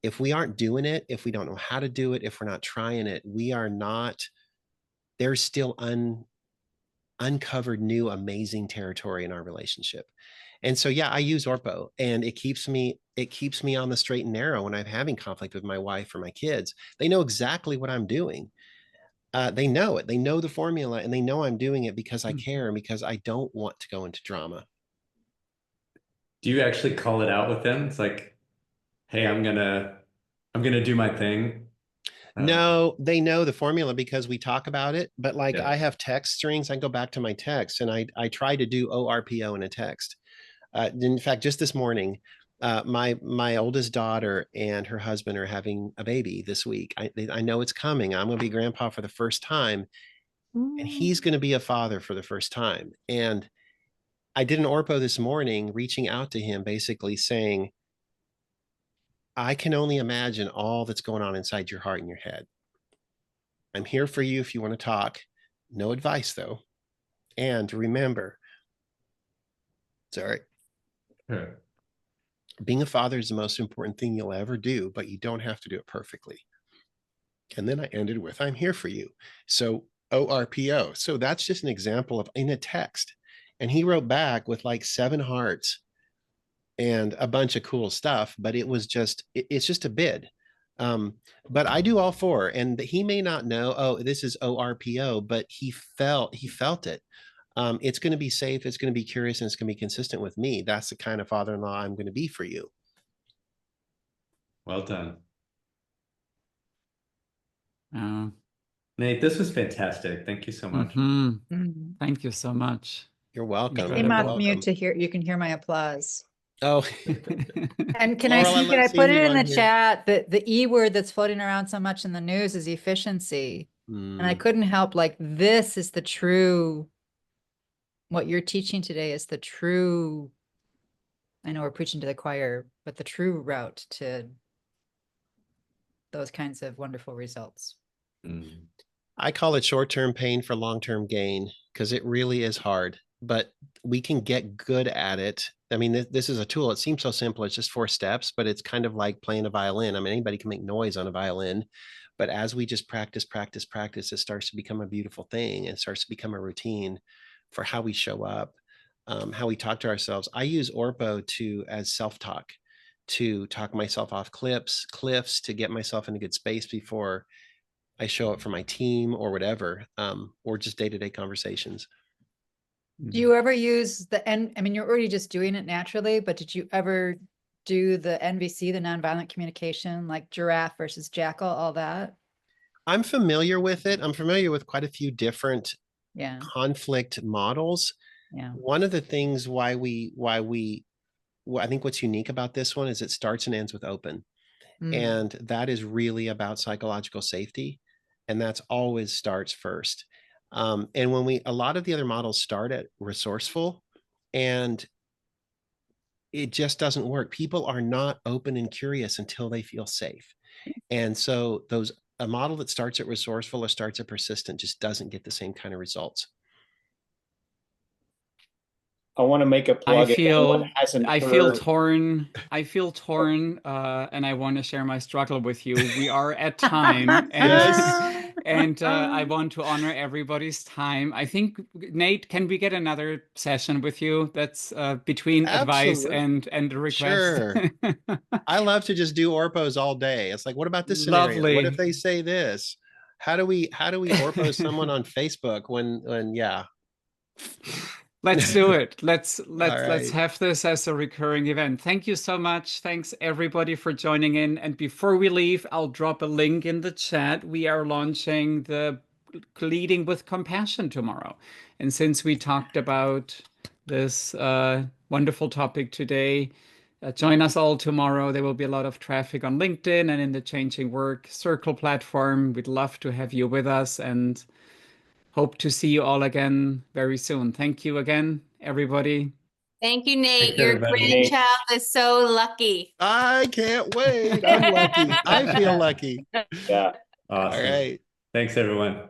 If we aren't doing it, if we don't know how to do it, if we're not trying it, we are not, there's still uncovered new amazing territory in our relationship. And so, yeah, I use ORPO, and it keeps me on the straight and narrow when I'm having conflict with my wife or my kids. They know exactly what I'm doing. They know it. They know the formula, and they know I'm doing it because I care and because I don't want to go into drama. Do you actually call it out with them? It's like, hey, I'm gonna do my thing. No, they know the formula because we talk about it. But like, Yeah. I have text strings. I go back to my text, and I try to do ORPO in a text. In fact, just this morning, my oldest daughter and her husband are having a baby this week. I know it's coming. I'm going to be grandpa for the first time, and he's going to be a father for the first time. And I did an ORPO this morning, reaching out to him, basically saying, I can only imagine all that's going on inside your heart and your head. I'm here for you if you want to talk. No advice, though. And remember, sorry. Sure. Being a father is the most important thing you'll ever do, but you don't have to do it perfectly. And then I ended with, I'm here for you. So ORPO. So that's just an example of in a text. And he wrote back with like 7 hearts. and a bunch of cool stuff, but it's just a bid. But I do all four, and he may not know, oh, this is ORPO, but he felt it. It's going to be safe, it's going to be curious, and it's going to be consistent with me. That's the kind of father-in-law I'm going to be for you. Well done. Nate, this was fantastic. Thank you so much. Thank you so much. You're welcome. Came You're off welcome. mute to hear, you can hear my applause. Oh, And can Laurel, I love put seeing it you in on the here. chat that the E word that's floating around so much in the news is efficiency. And I couldn't help, like, this is the true, what you're teaching today is the true, I know we're preaching to the choir, but the true route to those kinds of wonderful results. I call it short-term pain for long-term gain, because it really is hard, but we can get good at it. I mean, this is a tool. It seems so simple. It's just 4 steps, but it's kind of like playing a violin. I mean, anybody can make noise on a violin, but as we just practice, it starts to become a beautiful thing, and starts to become a routine for how we show up, how we talk to ourselves. I use Orpo as self-talk, to talk myself off cliffs, to get myself in a good space before I show up for my team or whatever, or just day-to-day conversations. Do you ever use the I mean, you're already just doing it naturally, but did you ever do the NVC, the nonviolent communication, like giraffe versus jackal, all that? I'm familiar with it. I'm familiar with quite a few different Yeah. conflict models. Yeah. One of the things I think what's unique about this one is it starts and ends with open. And that is really about psychological safety. And that's always starts first. And when a lot of the other models start at resourceful, and it just doesn't work. People are not open and curious until they feel safe. And so a model that starts at resourceful or starts at persistent just doesn't get the same kind of results. I want to make a plug. I feel heard. torn. And I want to share my struggle with you. We are at time, and I want to honor everybody's time. I think, Nate, can we get another session with you? That's between advice and request. Sure. I love to just do Orpos all day. It's like, what about this scenario? Lovely. What if they say this? How do we Orpo someone on Facebook when yeah. Let's do it. Let's right. have this as a recurring event. Thank you so much. Thanks everybody for joining in. And before we leave, I'll drop a link in the chat. We are launching the Leading with Compassion tomorrow. And since we talked about this wonderful topic today, join us all tomorrow. There will be a lot of traffic on LinkedIn and in the Changing Work Circle platform. We'd love to have you with us, and hope to see you all again very soon. Thank you again, everybody. Thank you, Nate. Thanks, Your everybody. grandchild is so lucky. I can't wait. I'm lucky. I feel lucky. Yeah. Awesome. All right. Thanks, everyone.